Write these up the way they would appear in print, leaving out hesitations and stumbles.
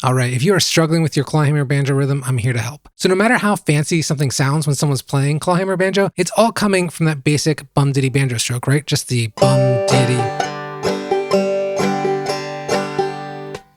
All right, if you are struggling with your clawhammer banjo rhythm, I'm here to help. So no matter how fancy something sounds when someone's playing clawhammer banjo, it's all coming from that basic bum diddy banjo stroke, right? Just the bum diddy.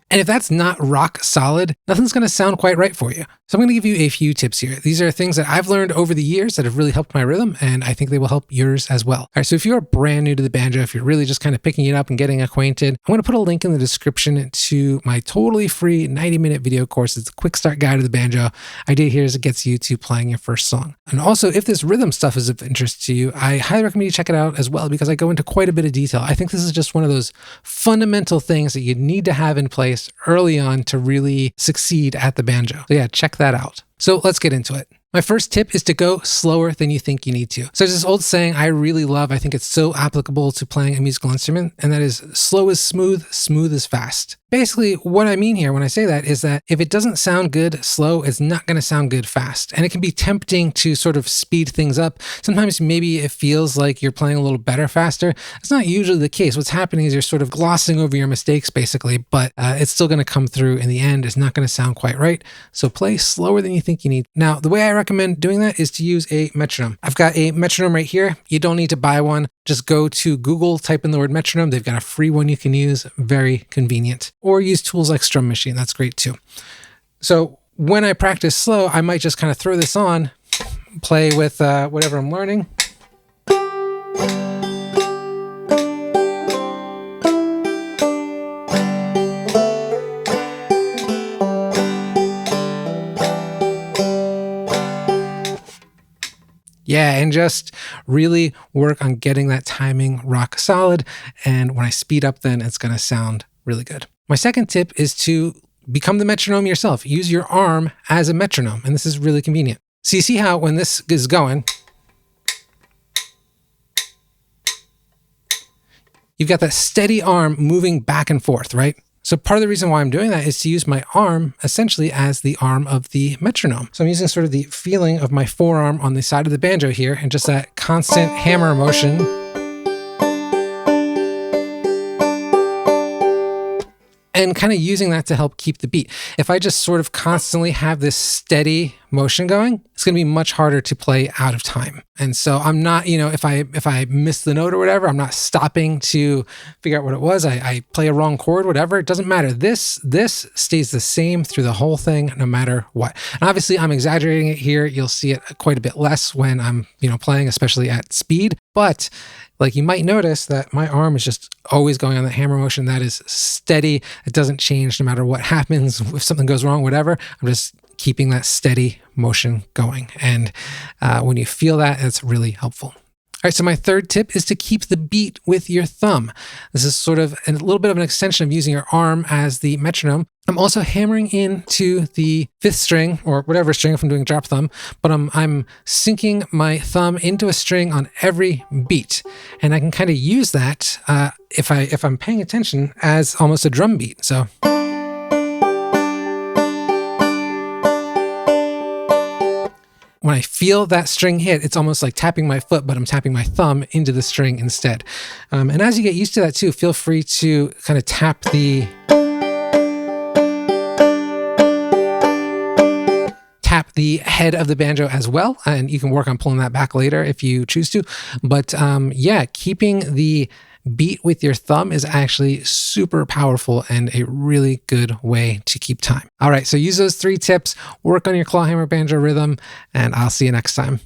And if that's not rock solid, nothing's going to sound quite right for you. So I'm going to give you a few tips here. These are things that I've learned over the years that have really helped my rhythm, and I think they will help yours as well. All right, so if you're brand new to the banjo, if you're really just kind of picking it up and getting acquainted, I'm going to put a link in the description to my totally free 90-minute video course. It's a quick start guide to the banjo. Idea here is it gets you to playing your first song. And also, if this rhythm stuff is of interest to you, I highly recommend you check it out as well, because I go into quite a bit of detail. I think this is just one of those fundamental things that you need to have in place early on to really succeed at the banjo. So yeah, check that out. So let's get into it. My first tip is to go slower than you think you need to. So there's this old saying I really love. I think it's so applicable to playing a musical instrument, and that is slow is smooth, smooth is fast. Basically, what I mean here when I say that is that if it doesn't sound good slow, it's not going to sound good fast. And it can be tempting to sort of speed things up. Sometimes maybe it feels like you're playing a little better faster. It's not usually the case. What's happening is you're sort of glossing over your mistakes, basically, but it's still going to come through in the end. It's not going to sound quite right. So play slower than you think you need. Now, the way I recommend doing that is to use a metronome. I've got a metronome right here. You don't need to buy one. Just go to Google, type in the word metronome. They've got a free one you can use. Very convenient. Or use tools like Strum Machine. That's great too. So when I practice slow, I might just kind of throw this on, play with whatever I'm learning. Yeah, and just really work on getting that timing rock solid. And when I speed up, then it's going to sound really good. My second tip is to become the metronome yourself. Use your arm as a metronome, and this is really convenient. So you see how when this is going, you've got that steady arm moving back and forth, right? So part of the reason why I'm doing that is to use my arm essentially as the arm of the metronome. So I'm using sort of the feeling of my forearm on the side of the banjo here and just that constant hammer motion. And kind of using that to help keep the beat. If I just sort of constantly have this steady motion going, it's going to be much harder to play out of time. And so I'm not, if I miss the note or whatever, I'm not stopping to figure out what it was. I play a wrong chord, whatever. It doesn't matter. This stays the same through the whole thing, no matter what. And obviously I'm exaggerating it here. You'll see it quite a bit less when I'm, playing, especially at speed. But like you might notice that my arm is just always going on the hammer motion. That is steady. It doesn't change no matter what happens. If something goes wrong, whatever, I'm just keeping that steady motion going. And when you feel that, it's really helpful. All right, so my third tip is to keep the beat with your thumb. This is sort of a little bit of an extension of using your arm as the metronome. I'm also hammering into the fifth string or whatever string if I'm doing drop thumb, but I'm sinking my thumb into a string on every beat. And I can kind of use that if I'm paying attention as almost a drum beat. So when I feel that string hit, it's almost like tapping my foot, but I'm tapping my thumb into the string instead. And as you get used to that too, feel free to kind of tap the head of the banjo as well. And you can work on pulling that back later if you choose to. But yeah, keeping the beat with your thumb is actually super powerful and a really good way to keep time. All right, so use those 3 tips, work on your clawhammer banjo rhythm, and I'll see you next time.